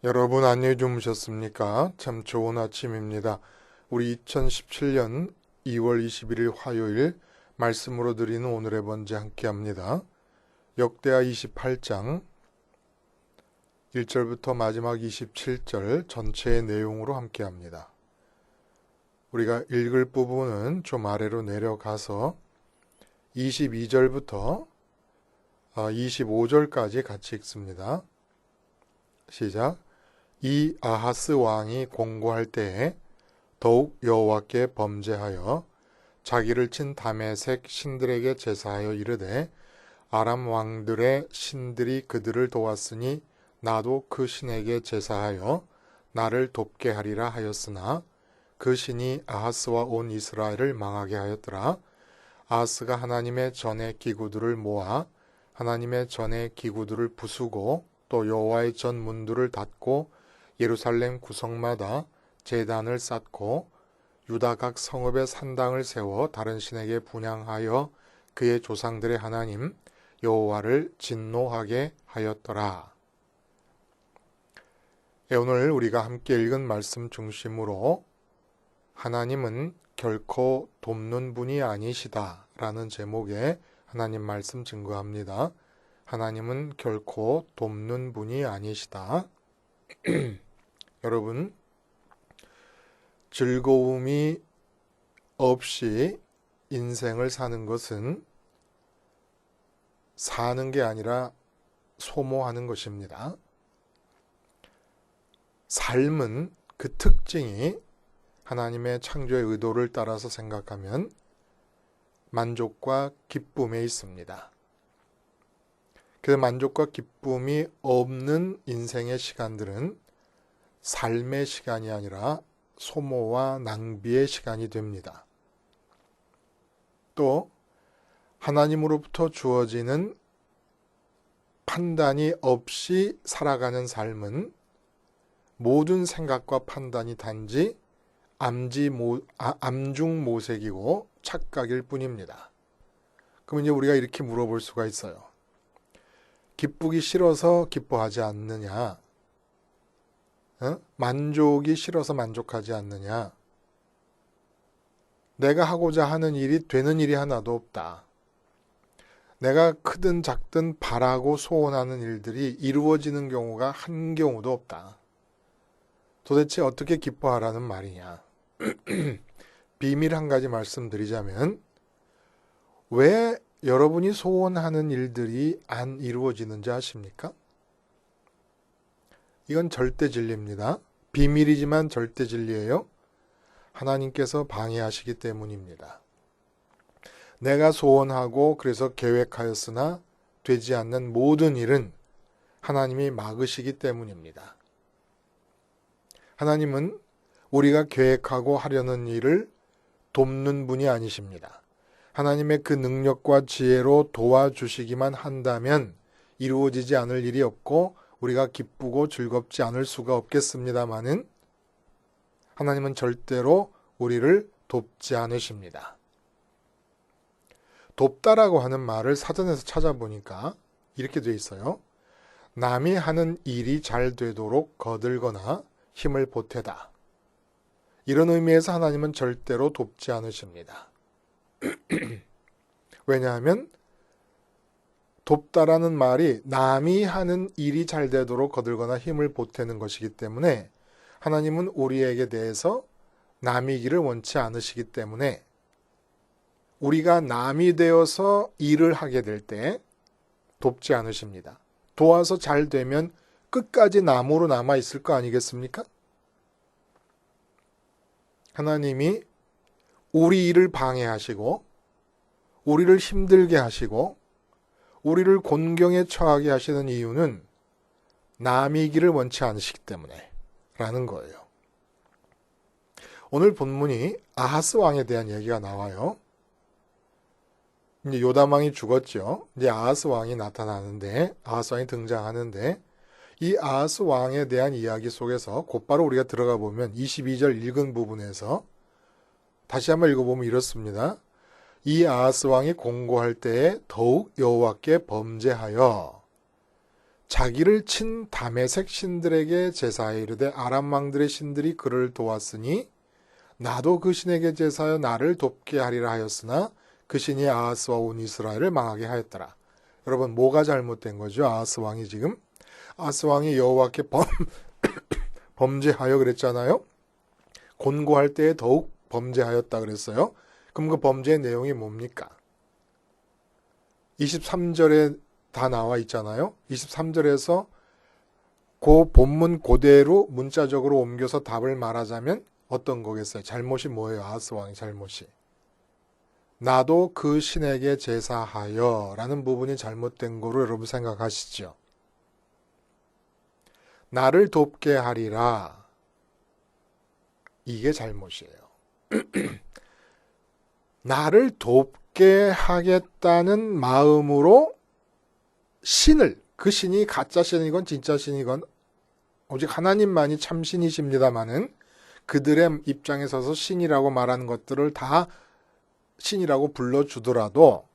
여러분 안녕히 주무셨습니까? 참 좋은 아침입니다. 우리 2017년 2월 21일 화요일 말씀으로 드리는 오늘의 번제 함께 합니다. 역대하 28장 1절부터 마지막 27절 전체의 내용으로 함께 합니다. 우리가 읽을 부분은 좀 아래로 내려가서 22절부터 25절까지 같이 읽습니다. 시작. 이 아하스 왕이 공고할 때에 더욱 여호와께 범죄하여 자기를 친 다메섹 신들에게 제사하여 이르되 아람 왕들의 신들이 그들을 도왔으니 나도 그 신에게 제사하여 나를 돕게 하리라 하였으나 그 신이 아하스와 온 이스라엘을 망하게 하였더라. 아하스가 하나님의 전의 기구들을 모아 하나님의 전의 기구들을 부수고 또 여호와의 전 문들을 닫고 예루살렘 구성마다 제단을 쌓고 유다 각 성읍에 산당을 세워 다른 신에게 분향하여 그의 조상들의 하나님 여호와를 진노하게 하였더라. 오늘 우리가 함께 읽은 말씀 중심으로 하나님은 결코 돕는 분이 아니시다 라는 제목의 하나님 말씀 증거합니다. 하나님은 결코 돕는 분이 아니시다. 여러분, 즐거움이 없이 인생을 사는 것은 사는 게 아니라 소모하는 것입니다. 삶은 그 특징이 하나님의 창조의 의도를 따라서 생각하면 만족과 기쁨에 있습니다. 그래서 만족과 기쁨이 없는 인생의 시간들은 삶의 시간이 아니라 소모와 낭비의 시간이 됩니다. 또 하나님으로부터 주어지는 판단이 없이 살아가는 삶은 모든 생각과 판단이 단지 암중모색이고 착각일 뿐입니다. 그럼 이제 우리가 이렇게 물어볼 수가 있어요. 기쁘기 싫어서 기뻐하지 않느냐? 만족이 싫어서 만족하지 않느냐? 내가 하고자 하는 일이 되는 일이 하나도 없다. 내가 크든 작든 바라고 소원하는 일들이 이루어지는 경우가 한 경우도 없다. 도대체 어떻게 기뻐하라는 말이냐? 비밀 한 가지 말씀드리자면 왜 여러분이 소원하는 일들이 안 이루어지는지 아십니까? 이건 절대 진리입니다. 비밀이지만 절대 진리예요. 하나님께서 방해하시기 때문입니다. 내가 소원하고 그래서 계획하였으나 되지 않는 모든 일은 하나님이 막으시기 때문입니다. 하나님은 우리가 계획하고 하려는 일을 돕는 분이 아니십니다. 하나님의 그 능력과 지혜로 도와주시기만 한다면 이루어지지 않을 일이 없고 우리가 기쁘고 즐겁지 않을 수가 없겠습니다마는 하나님은 절대로 우리를 돕지 않으십니다. 돕다라고 하는 말을 사전에서 찾아보니까 이렇게 돼 있어요. 남이 하는 일이 잘 되도록 거들거나 힘을 보태다. 이런 의미에서 하나님은 절대로 돕지 않으십니다. 왜냐하면 돕다라는 말이 남이 하는 일이 잘 되도록 거들거나 힘을 보태는 것이기 때문에 하나님은 우리에게 대해서 남이기를 원치 않으시기 때문에 우리가 남이 되어서 일을 하게 될 때 돕지 않으십니다. 도와서 잘 되면 끝까지 남으로 남아 있을 거 아니겠습니까? 하나님이 우리 일을 방해하시고 우리를 힘들게 하시고 우리를 곤경에 처하게 하시는 이유는 남이기를 원치 않으시기 때문에 라는 거예요. 오늘 본문이 아하스 왕에 대한 얘기가 나와요. 이제 요담 왕이 죽었죠. 이제 아하스 왕이 나타나는데 아하스 왕이 등장하는데 이 아하스 왕에 대한 이야기 속에서 곧바로 우리가 들어가 보면 22절 읽은 부분에서 다시 한번 읽어보면 이렇습니다. 이 아하스 왕이 공고할 때에 더욱 여호와께 범죄하여 자기를 친 다메섹 신들에게 제사하여 이르되 아람 왕들의 신들이 그를 도왔으니 나도 그 신에게 제사하여 나를 돕게 하리라 하였으나 그 신이 아하스와 온 이스라엘을 망하게 하였더라. 여러분, 뭐가 잘못된 거죠? 아하스 왕이 지금 아하스 왕이 여호와께 범죄하여 그랬잖아요. 곤고할 때에 더욱 범죄하였다 그랬어요. 그럼 그 범죄의 내용이 뭡니까? 23절에 다 나와 있잖아요. 23절에서 그 본문 그대로 문자적으로 옮겨서 답을 말하자면 어떤 거겠어요? 잘못이 뭐예요? 아하스 왕의 잘못이. 나도 그 신에게 제사하여 라는 부분이 잘못된 거로 여러분 생각하시죠? 나를 돕게 하리라. 이게 잘못이에요. 나를 돕게 하겠다는 마음으로 신을, 그 신이 가짜 신이건 진짜 신이건 오직 하나님만이 참 신이십니다마는 그들의 입장에 서서 신이라고 말하는 것들을 다 신이라고 불러주더라도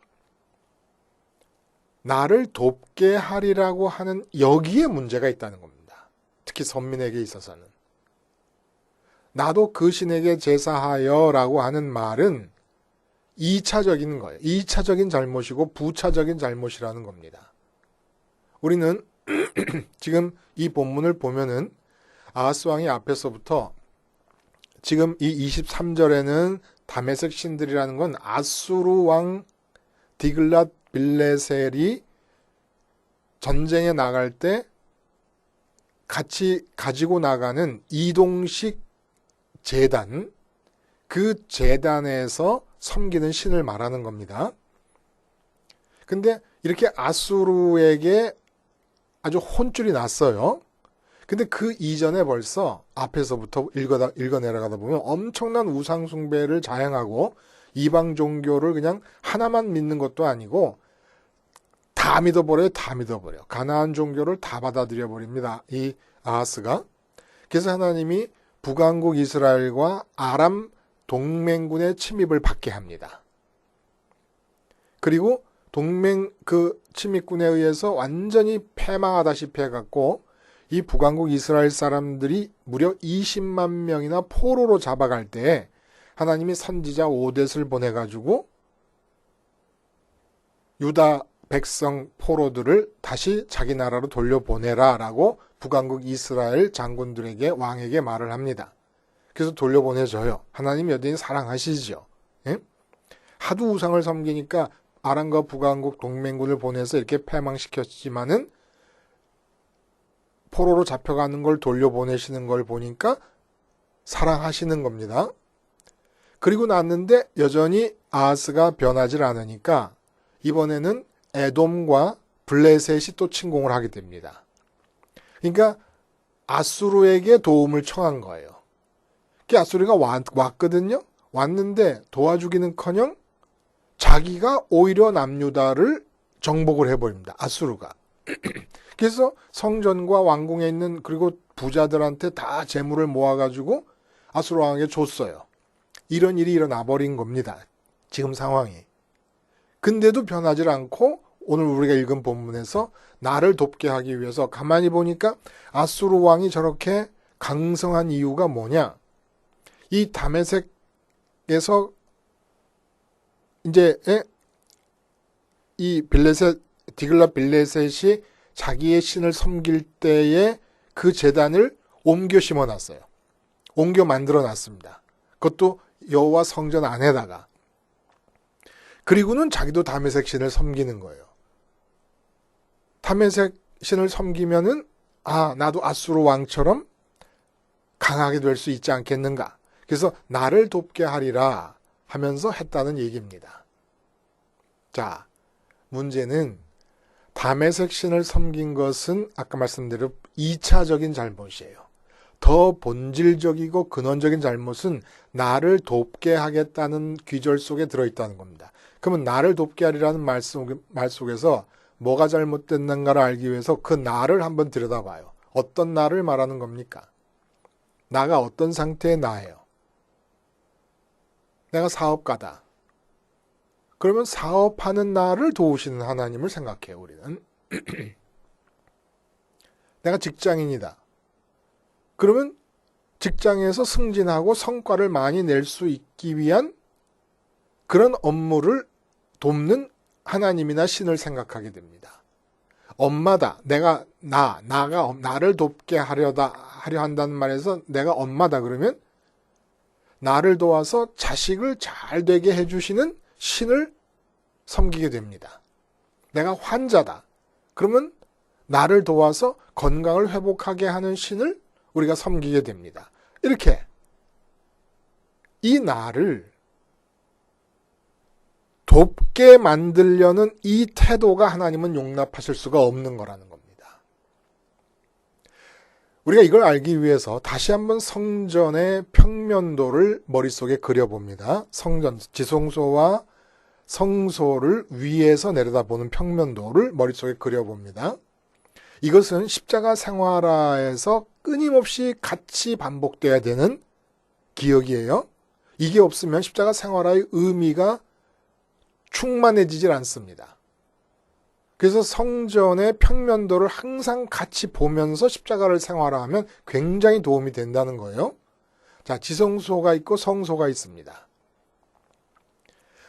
나를 돕게 하리라고 하는 여기에 문제가 있다는 겁니다. 특히 선민에게 있어서는. 나도 그 신에게 제사하여 라고 하는 말은 2차적인 거예요. 2차적인 잘못이고 부차적인 잘못이라는 겁니다. 우리는 지금 이 본문을 보면은 아하스 왕이 앞에서부터 지금 이 23절에는 다메섹 신들이라는 건 아수르 왕 디글랏 빌레셀이 전쟁에 나갈 때 같이 가지고 나가는 이동식 제단, 그 제단에서 섬기는 신을 말하는 겁니다. 근데 이렇게 아수르에게 아주 혼쭐이 났어요. 근데 그 이전에 벌써 앞에서부터 읽어 내려가다 보면 엄청난 우상 숭배를 자행하고 이방 종교를 그냥 하나만 믿는 것도 아니고 다 믿어버려요. 다 믿어버려. 가나안 종교를 다 받아들여 버립니다. 이 아하스가. 그래서 하나님이 북왕국 이스라엘과 아람 동맹군의 침입을 받게 합니다. 그리고 동맹 그 침입군에 의해서 완전히 패망하다시피 해갖고 이 북왕국 이스라엘 사람들이 무려 20만 명이나 포로로 잡아갈 때 하나님이 선지자 오뎃을 보내가지고 유다 백성 포로들을 다시 자기 나라로 돌려보내라 라고 북왕국 이스라엘 장군들에게 왕에게 말을 합니다. 그래서 돌려보내줘요. 하나님 여전히 사랑하시죠. 예? 하도 우상을 섬기니까 아람과 북왕국 동맹군을 보내서 이렇게 패망시켰지만은 포로로 잡혀가는 걸 돌려보내시는 걸 보니까 사랑하시는 겁니다. 그리고 났는데 여전히 아하스가 변하지 않으니까 이번에는 에돔과 블레셋이 또 침공을 하게 됩니다. 그러니까 아수르에게 도움을 청한 거예요. 아수르가 왔거든요. 왔는데 도와주기는커녕 자기가 오히려 남유다를 정복을 해버립니다. 아수르가. 그래서 성전과 왕궁에 있는 그리고 부자들한테 다 재물을 모아가지고 아수르 왕에게 줬어요. 이런 일이 일어나 버린 겁니다. 지금 상황이. 근데도 변하지 않고 오늘 우리가 읽은 본문에서 나를 돕게 하기 위해서 가만히 보니까 아수르 왕이 저렇게 강성한 이유가 뭐냐? 이 다메섹에서 이제 이 디글랏 빌레셋이 자기의 신을 섬길 때에 그 제단을 옮겨 심어놨어요. 옮겨 만들어놨습니다. 그것도 여호와 성전 안에다가. 그리고는 자기도 다메섹 신을 섬기는 거예요. 다메섹 신을 섬기면은 나도 아수르 왕처럼 강하게 될 수 있지 않겠는가. 그래서 나를 돕게 하리라 하면서 했다는 얘기입니다. 자, 문제는 다메섹 신을 섬긴 것은 아까 말씀드린 2차적인 잘못이에요. 더 본질적이고 근원적인 잘못은 나를 돕게 하겠다는 귀절 속에 들어있다는 겁니다. 그러면 나를 돕게 하리라는 말 속에서 뭐가 잘못됐는가를 알기 위해서 그 나를 한번 들여다봐요. 어떤 나를 말하는 겁니까? 나가 어떤 상태의 나예요? 내가 사업가다. 그러면 사업하는 나를 도우시는 하나님을 생각해요, 우리는. 내가 직장인이다. 그러면 직장에서 승진하고 성과를 많이 낼 수 있기 위한 그런 업무를 돕는 하나님이나 신을 생각하게 됩니다. 엄마다. 나가 나를 돕게 하려 한다는 말에서 내가 엄마다 그러면 나를 도와서 자식을 잘 되게 해주시는 신을 섬기게 됩니다. 내가 환자다. 그러면 나를 도와서 건강을 회복하게 하는 신을 우리가 섬기게 됩니다. 이렇게 이 나를 돕게 만들려는 이 태도가 하나님은 용납하실 수가 없는 거라는 겁니다. 우리가 이걸 알기 위해서 다시 한번 성전의 평면도를 머릿속에 그려봅니다. 성전, 지성소와 성소를 위에서 내려다보는 평면도를 머릿속에 그려봅니다. 이것은 십자가 생활화에서 끊임없이 같이 반복돼야 되는 기억이에요. 이게 없으면 십자가 생활화의 의미가 충만해지질 않습니다. 그래서 성전의 평면도를 항상 같이 보면서 십자가를 생활화하면 굉장히 도움이 된다는 거예요. 자, 지성소가 있고 성소가 있습니다.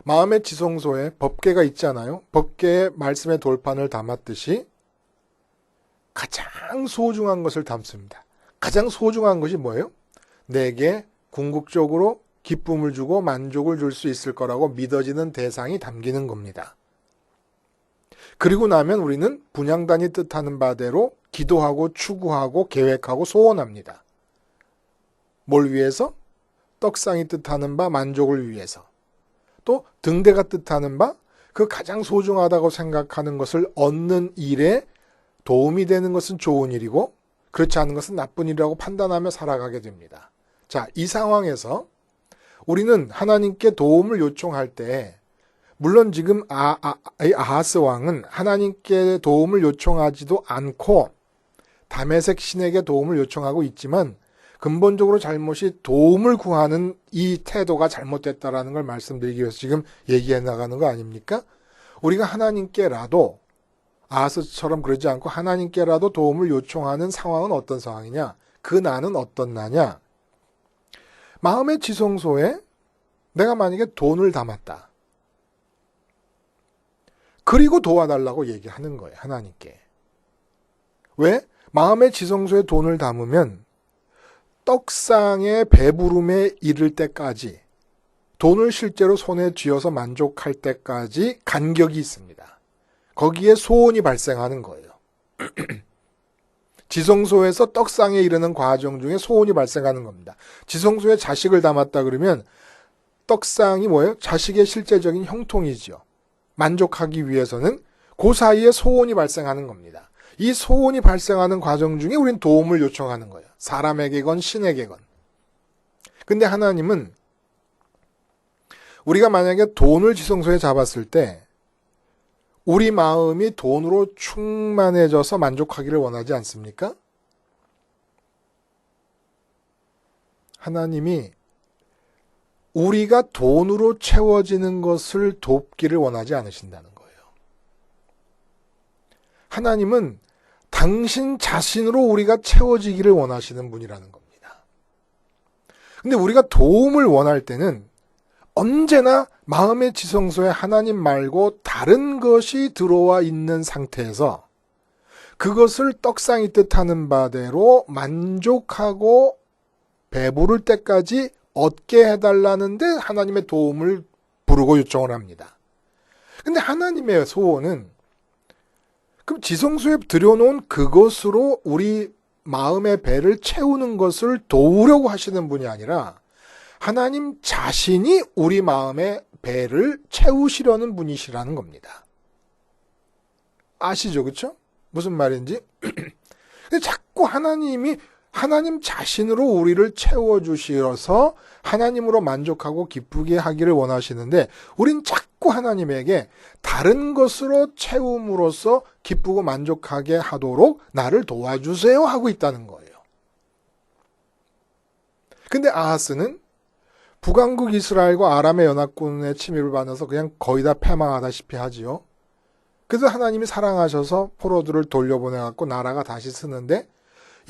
마음의 지성소에 법궤가 있잖아요. 법궤에 말씀의 돌판을 담았듯이 가장 소중한 것을 담습니다. 가장 소중한 것이 뭐예요? 내게 궁극적으로 기쁨을 주고 만족을 줄 수 있을 거라고 믿어지는 대상이 담기는 겁니다. 그리고 나면 우리는 분향단이 뜻하는 바대로 기도하고 추구하고 계획하고 소원합니다. 뭘 위해서? 떡상이 뜻하는 바 만족을 위해서. 또 등대가 뜻하는 바 그 가장 소중하다고 생각하는 것을 얻는 일에 도움이 되는 것은 좋은 일이고 그렇지 않은 것은 나쁜 일이라고 판단하며 살아가게 됩니다. 자, 이 상황에서 우리는 하나님께 도움을 요청할 때 물론 지금 아하스 왕은 하나님께 도움을 요청하지도 않고 다메섹 신에게 도움을 요청하고 있지만 근본적으로 잘못이 도움을 구하는 이 태도가 잘못됐다라는 걸 말씀드리기 위해서 지금 얘기해 나가는 거 아닙니까? 우리가 하나님께라도 아하스처럼 그러지 않고 하나님께라도 도움을 요청하는 상황은 어떤 상황이냐? 그 나는 어떤 나냐? 마음의 지성소에 내가 만약에 돈을 담았다. 그리고 도와달라고 얘기하는 거예요. 하나님께. 왜? 마음의 지성소에 돈을 담으면 떡상의 배부름에 이를 때까지 돈을 실제로 손에 쥐어서 만족할 때까지 간격이 있습니다. 거기에 소원이 발생하는 거예요. 지성소에서 떡상에 이르는 과정 중에 소원이 발생하는 겁니다. 지성소에 자식을 담았다 그러면 떡상이 뭐예요? 자식의 실제적인 형통이지요. 만족하기 위해서는 그 사이에 소원이 발생하는 겁니다. 이 소원이 발생하는 과정 중에 우린 도움을 요청하는 거예요. 사람에게건 신에게건. 근데 하나님은 우리가 만약에 돈을 지성소에 잡았을 때 우리 마음이 돈으로 충만해져서 만족하기를 원하지 않습니까? 하나님이 우리가 돈으로 채워지는 것을 돕기를 원하지 않으신다는 거예요. 하나님은 당신 자신으로 우리가 채워지기를 원하시는 분이라는 겁니다. 근데 우리가 도움을 원할 때는 언제나 마음의 지성소에 하나님 말고 다른 것이 들어와 있는 상태에서 그것을 떡상이 뜻하는 바대로 만족하고 배부를 때까지 얻게 해달라는데 하나님의 도움을 부르고 요청을 합니다. 근데 하나님의 소원은 그럼 지성소에 들여놓은 그것으로 우리 마음의 배를 채우는 것을 도우려고 하시는 분이 아니라 하나님 자신이 우리 마음의 배를 채우시려는 분이시라는 겁니다. 아시죠? 그렇죠? 무슨 말인지? 근데 자꾸 하나님 자신으로 우리를 채워주셔서 하나님으로 만족하고 기쁘게 하기를 원하시는데 우린 자꾸 하나님에게 다른 것으로 채움으로써 기쁘고 만족하게 하도록 나를 도와주세요 하고 있다는 거예요. 근데 아하스는 북왕국 이스라엘과 아람의 연합군의 침입을 받아서 그냥 거의 다 패망하다시피 하지요. 그래서 하나님이 사랑하셔서 포로들을 돌려보내갖고 나라가 다시 서는데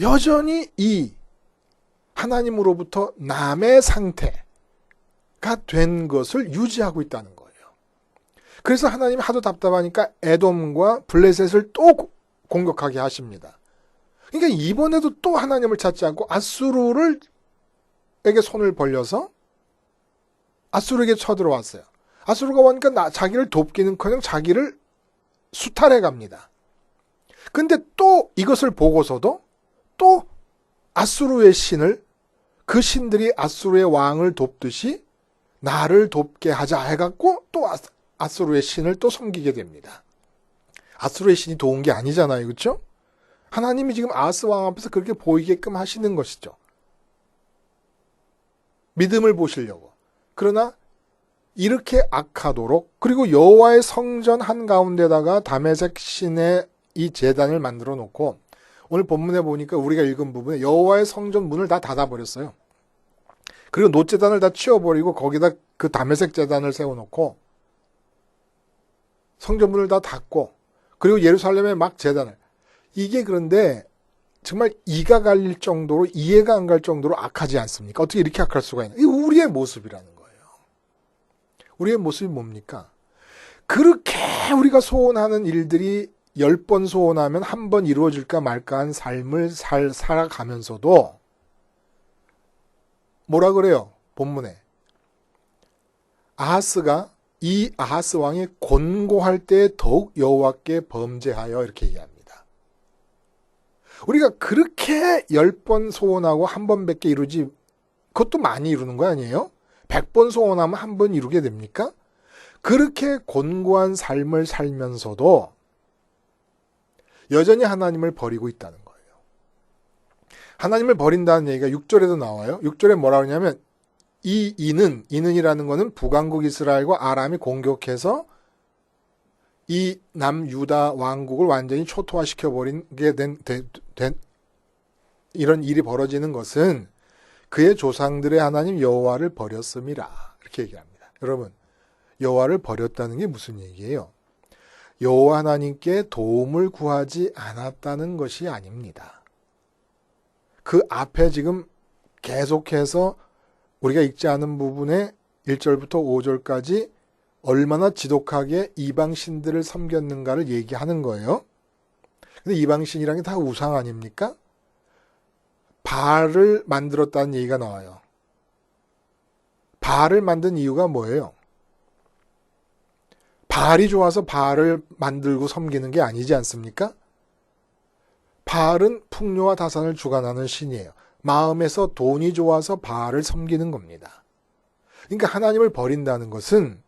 여전히 이 하나님으로부터 남의 상태가 된 것을 유지하고 있다는 거예요. 그래서 하나님이 하도 답답하니까 에돔과 블레셋을 또 공격하게 하십니다. 그러니까 이번에도 또 하나님을 찾지 않고 아수르에게 손을 벌려서 아수르에게 쳐들어왔어요. 아수르가 오니까 자기를 돕기는커녕 자기를 수탈해 갑니다. 근데 또 이것을 보고서도 또 아수르의 신을 그 신들이 아수르의 왕을 돕듯이 나를 돕게 하자 해갖고 또 아수르의 신을 또 섬기게 됩니다. 아수르의 신이 도운 게 아니잖아요. 그렇죠? 하나님이 지금 아하스 왕 앞에서 그렇게 보이게끔 하시는 것이죠. 믿음을 보시려고. 그러나 이렇게 악하도록 그리고 여호와의 성전 한가운데다가 다메섹 신의 이 제단을 만들어 놓고 오늘 본문에 보니까 우리가 읽은 부분에 여호와의 성전 문을 다 닫아버렸어요. 그리고 놋제단을 다 치워버리고 거기다 그 다메섹 제단을 세워놓고 성전 문을 다 닫고 그리고 예루살렘에 막 제단을 이게 그런데 정말 이가 갈릴 정도로 이해가 안 갈 정도로 악하지 않습니까? 어떻게 이렇게 악할 수가 있나? 이게 우리의 모습이라는 거예요. 우리의 모습이 뭡니까? 그렇게 우리가 소원하는 일들이 10번 소원하면 한 번 이루어질까 말까 한 삶을 살아가면서도 뭐라 그래요? 본문에 아하스가 이 아하스 왕이 곤고할 때 더욱 여호와께 범죄하여 이렇게 얘기합니다. 우리가 그렇게 10번 소원하고 한 번밖에 이루지 그것도 많이 이루는 거 아니에요? 100번 소원하면 한 번 이루게 됩니까? 그렇게 곤고한 삶을 살면서도 여전히 하나님을 버리고 있다는 거예요. 하나님을 버린다는 얘기가 6절에도 나와요. 6절에 뭐라고 하냐면 이는이라는 거는 북왕국 이스라엘과 아람이 공격해서 이 남유다 왕국을 완전히 초토화시켜버리게 된 이런 일이 벌어지는 것은 그의 조상들의 하나님 여호와를 버렸음이라 이렇게 얘기합니다. 여러분 여호와를 버렸다는 게 무슨 얘기예요? 여호와 하나님께 도움을 구하지 않았다는 것이 아닙니다. 그 앞에 지금 계속해서 우리가 읽지 않은 부분에 1절부터 5절까지 얼마나 지독하게 이방신들을 섬겼는가를 얘기하는 거예요. 근데 이방신이라는 게 다 우상 아닙니까? 바알을 만들었다는 얘기가 나와요. 바알을 만든 이유가 뭐예요? 바알이 좋아서 바알을 만들고 섬기는 게 아니지 않습니까? 바알은 풍요와 다산을 주관하는 신이에요. 마음에서 돈이 좋아서 바알을 섬기는 겁니다. 그러니까 하나님을 버린다는 것은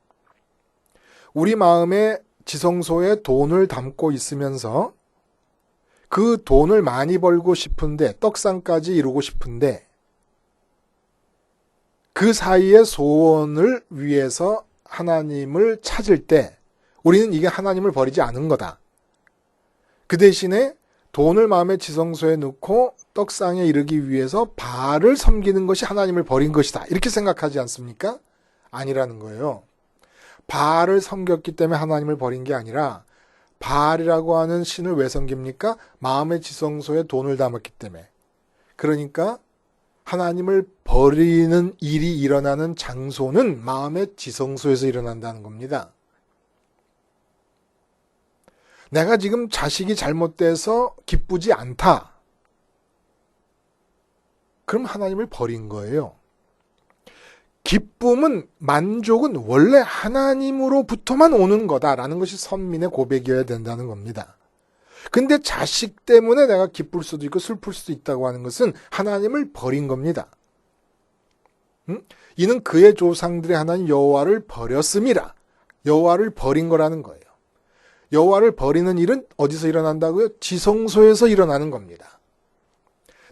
우리 마음의 지성소에 돈을 담고 있으면서 그 돈을 많이 벌고 싶은데 떡상까지 이루고 싶은데 그 사이에 소원을 위해서 하나님을 찾을 때 우리는 이게 하나님을 버리지 않은 거다. 그 대신에 돈을 마음의 지성소에 넣고 떡상에 이르기 위해서 바알을 섬기는 것이 하나님을 버린 것이다. 이렇게 생각하지 않습니까? 아니라는 거예요. 바알을 섬겼기 때문에 하나님을 버린 게 아니라 바알이라고 하는 신을 왜 섬깁니까? 마음의 지성소에 돈을 담았기 때문에. 그러니까 하나님을 버리는 일이 일어나는 장소는 마음의 지성소에서 일어난다는 겁니다. 내가 지금 자식이 잘못돼서 기쁘지 않다. 그럼 하나님을 버린 거예요. 기쁨은, 만족은 원래 하나님으로부터만 오는 거다라는 것이 선민의 고백이어야 된다는 겁니다. 근데 자식 때문에 내가 기쁠 수도 있고 슬플 수도 있다고 하는 것은 하나님을 버린 겁니다. 이는 그의 조상들의 하나님 여호와를 버렸음이라. 여호와를 버린 거라는 거예요. 여호와를 버리는 일은 어디서 일어난다고요? 지성소에서 일어나는 겁니다.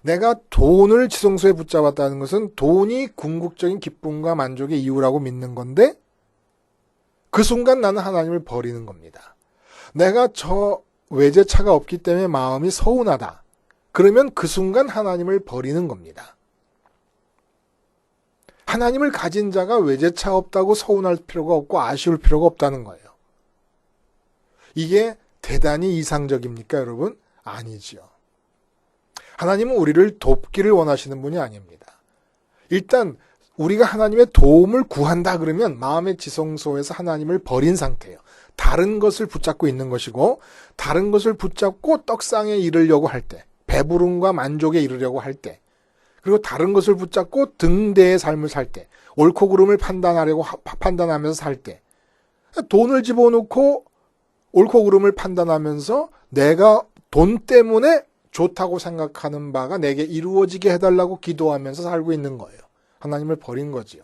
내가 돈을 지성소에 붙잡았다는 것은 돈이 궁극적인 기쁨과 만족의 이유라고 믿는 건데 그 순간 나는 하나님을 버리는 겁니다. 내가 저 외제차가 없기 때문에 마음이 서운하다. 그러면 그 순간 하나님을 버리는 겁니다. 하나님을 가진 자가 외제차 없다고 서운할 필요가 없고 아쉬울 필요가 없다는 거예요. 이게 대단히 이상적입니까, 여러분? 아니지요. 하나님은 우리를 돕기를 원하시는 분이 아닙니다. 일단 우리가 하나님의 도움을 구한다 그러면 마음의 지성소에서 하나님을 버린 상태예요. 다른 것을 붙잡고 있는 것이고, 다른 것을 붙잡고 떡상에 이르려고 할 때, 배부름과 만족에 이르려고 할 때, 그리고 다른 것을 붙잡고 등대의 삶을 살 때, 옳고 그름을 판단하면서 살 때, 돈을 집어넣고 옳고 그름을 판단하면서 내가 돈 때문에 좋다고 생각하는 바가 내게 이루어지게 해달라고 기도하면서 살고 있는 거예요. 하나님을 버린 거지요.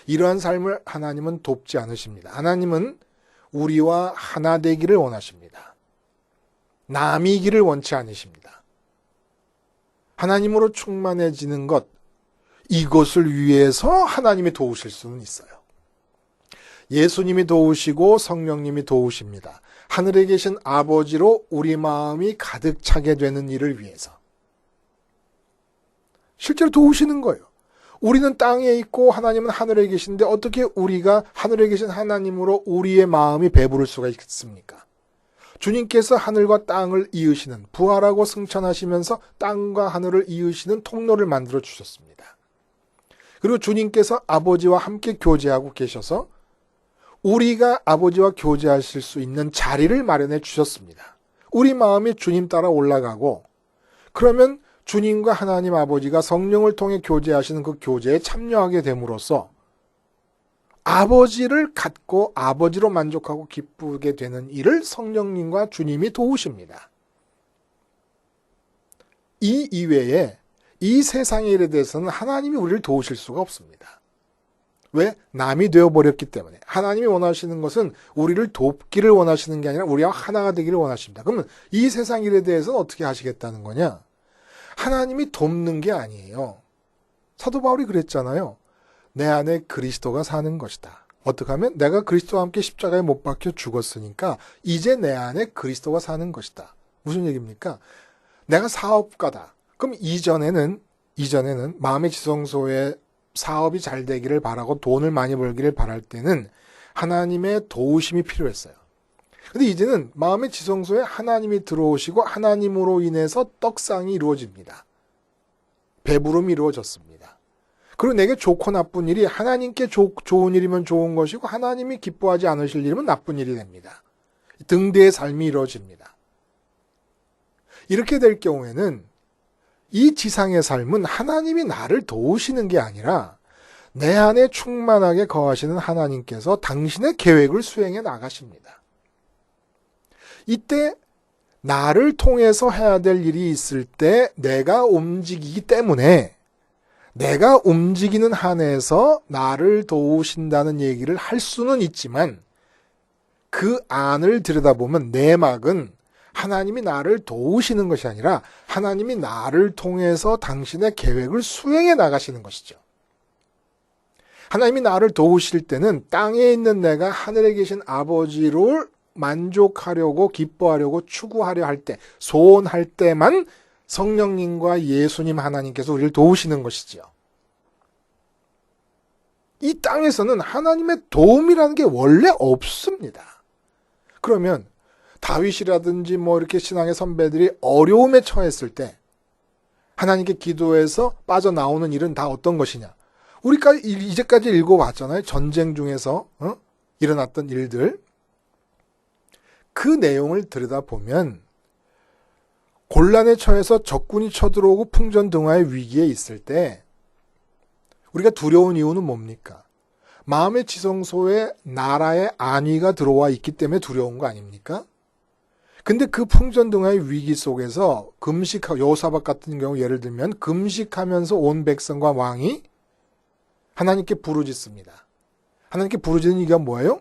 이러한 삶을 하나님은 돕지 않으십니다. 하나님은 우리와 하나 되기를 원하십니다. 남이기를 원치 않으십니다. 하나님으로 충만해지는 것, 이것을 위해서 하나님이 도우실 수는 있어요. 예수님이 도우시고 성령님이 도우십니다. 하늘에 계신 아버지로 우리 마음이 가득 차게 되는 일을 위해서. 실제로 도우시는 거예요. 우리는 땅에 있고 하나님은 하늘에 계신데 어떻게 우리가 하늘에 계신 하나님으로 우리의 마음이 배부를 수가 있겠습니까? 주님께서 하늘과 땅을 이으시는, 부활하고 승천하시면서 땅과 하늘을 이으시는 통로를 만들어 주셨습니다. 그리고 주님께서 아버지와 함께 교제하고 계셔서 우리가 아버지와 교제하실 수 있는 자리를 마련해 주셨습니다. 우리 마음이 주님 따라 올라가고, 그러면 주님과 하나님 아버지가 성령을 통해 교제하시는 그 교제에 참여하게 됨으로써 아버지를 갖고 아버지로 만족하고 기쁘게 되는 일을 성령님과 주님이 도우십니다. 이 이외에 이 세상의 일에 대해서는 하나님이 우리를 도우실 수가 없습니다. 왜? 남이 되어버렸기 때문에. 하나님이 원하시는 것은 우리를 돕기를 원하시는 게 아니라 우리와 하나가 되기를 원하십니다. 그러면 이 세상 일에 대해서는 어떻게 하시겠다는 거냐? 하나님이 돕는 게 아니에요. 사도 바울이 그랬잖아요. 내 안에 그리스도가 사는 것이다. 어떻게 하면? 내가 그리스도와 함께 십자가에 못 박혀 죽었으니까 이제 내 안에 그리스도가 사는 것이다. 무슨 얘기입니까? 내가 사업가다. 그럼 이전에는 마음의 지성소에 사업이 잘 되기를 바라고 돈을 많이 벌기를 바랄 때는 하나님의 도우심이 필요했어요. 근데 이제는 마음의 지성소에 하나님이 들어오시고 하나님으로 인해서 떡상이 이루어집니다. 배부름이 이루어졌습니다. 그리고 내게 좋고 나쁜 일이 하나님께 좋은 일이면 좋은 것이고 하나님이 기뻐하지 않으실 일이면 나쁜 일이 됩니다. 등대의 삶이 이루어집니다. 이렇게 될 경우에는 이 지상의 삶은 하나님이 나를 도우시는 게 아니라 내 안에 충만하게 거하시는 하나님께서 당신의 계획을 수행해 나가십니다. 이때 나를 통해서 해야 될 일이 있을 때 내가 움직이기 때문에 내가 움직이는 한에서 나를 도우신다는 얘기를 할 수는 있지만 그 안을 들여다보면 내막은 하나님이 나를 도우시는 것이 아니라 하나님이 나를 통해서 당신의 계획을 수행해 나가시는 것이죠. 하나님이 나를 도우실 때는 땅에 있는 내가 하늘에 계신 아버지를 만족하려고 기뻐하려고 추구하려 할 때, 소원할 때만 성령님과 예수님 하나님께서 우리를 도우시는 것이지요. 이 땅에서는 하나님의 도움이라는 게 원래 없습니다. 그러면 다윗이라든지 이렇게 신앙의 선배들이 어려움에 처했을 때 하나님께 기도해서 빠져나오는 일은 다 어떤 것이냐? 우리가 이제까지 읽어봤잖아요. 전쟁 중에서 일어났던 일들. 그 내용을 들여다보면 곤란에 처해서 적군이 쳐들어오고 풍전등화의 위기에 있을 때 우리가 두려운 이유는 뭡니까? 마음의 지성소에 나라의 안위가 들어와 있기 때문에 두려운 거 아닙니까? 근데 그 풍전등화의 위기 속에서 여호사밧 같은 경우 예를 들면 금식하면서 온 백성과 왕이 하나님께 부르짖습니다. 하나님께 부르짖는 이유가 뭐예요?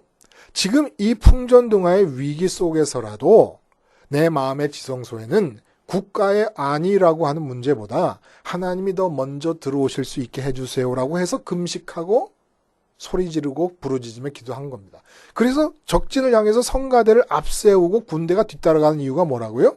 지금 이 풍전등화의 위기 속에서라도 내 마음의 지성소에는 국가의 안위라고 하는 문제보다 하나님이 더 먼저 들어오실 수 있게 해주세요라고 해서 금식하고 소리 지르고 부르짖으며 기도한 겁니다. 그래서 적진을 향해서 성가대를 앞세우고 군대가 뒤따라가는 이유가 뭐라고요?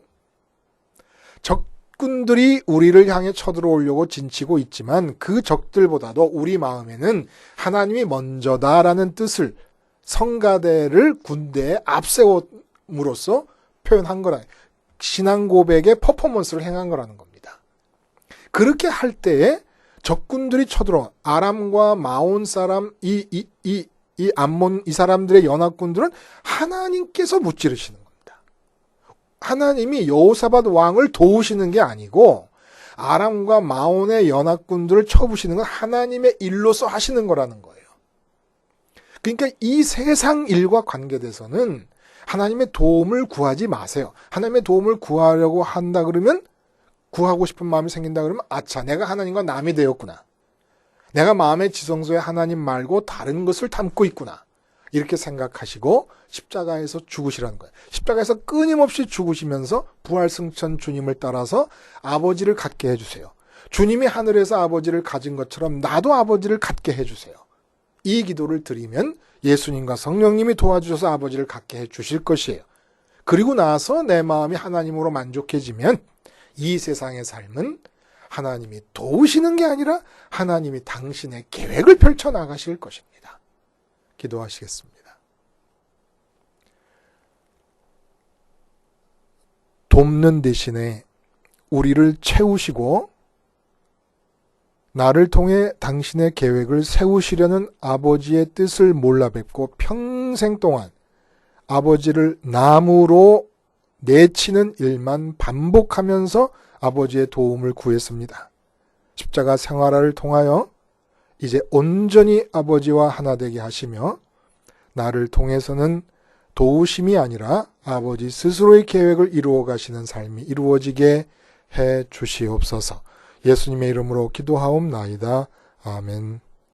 적군들이 우리를 향해 쳐들어오려고 진치고 있지만 그 적들보다도 우리 마음에는 하나님이 먼저다라는 뜻을 성가대를 군대에 앞세워 삶으로서 표현한 거라. 신앙 고백의 퍼포먼스를 행한 거라는 겁니다. 그렇게 할 때에 적군들이 쳐들어와 아람과 마온 사람 이 암몬 이 사람들의 연합군들은 하나님께서 무찌르시는 겁니다. 하나님이 여호사밧 왕을 도우시는 게 아니고 아람과 마온의 연합군들을 쳐부시는 건 하나님의 일로서 하시는 거라는 거예요. 그러니까 이 세상 일과 관계돼서는 하나님의 도움을 구하지 마세요. 하나님의 도움을 구하려고 한다 그러면 구하고 싶은 마음이 생긴다 그러면 아차 내가 하나님과 남이 되었구나. 내가 마음의 지성소에 하나님 말고 다른 것을 담고 있구나. 이렇게 생각하시고 십자가에서 죽으시라는 거예요. 십자가에서 끊임없이 죽으시면서 부활승천 주님을 따라서 아버지를 갖게 해주세요. 주님이 하늘에서 아버지를 가진 것처럼 나도 아버지를 갖게 해주세요. 이 기도를 드리면 예수님과 성령님이 도와주셔서 아버지를 갖게 해주실 것이에요. 그리고 나서 내 마음이 하나님으로 만족해지면 이 세상의 삶은 하나님이 도우시는 게 아니라 하나님이 당신의 계획을 펼쳐나가실 것입니다. 기도하시겠습니다. 돕는 대신에 우리를 채우시고 나를 통해 당신의 계획을 세우시려는 아버지의 뜻을 몰라 뵙고 평생 동안 아버지를 남으로 내치는 일만 반복하면서 아버지의 도움을 구했습니다. 십자가 생활을 통하여 이제 온전히 아버지와 하나 되게 하시며 나를 통해서는 도우심이 아니라 아버지 스스로의 계획을 이루어 가시는 삶이 이루어지게 해 주시옵소서. 예수님의 이름으로 기도하옵나이다. 아멘.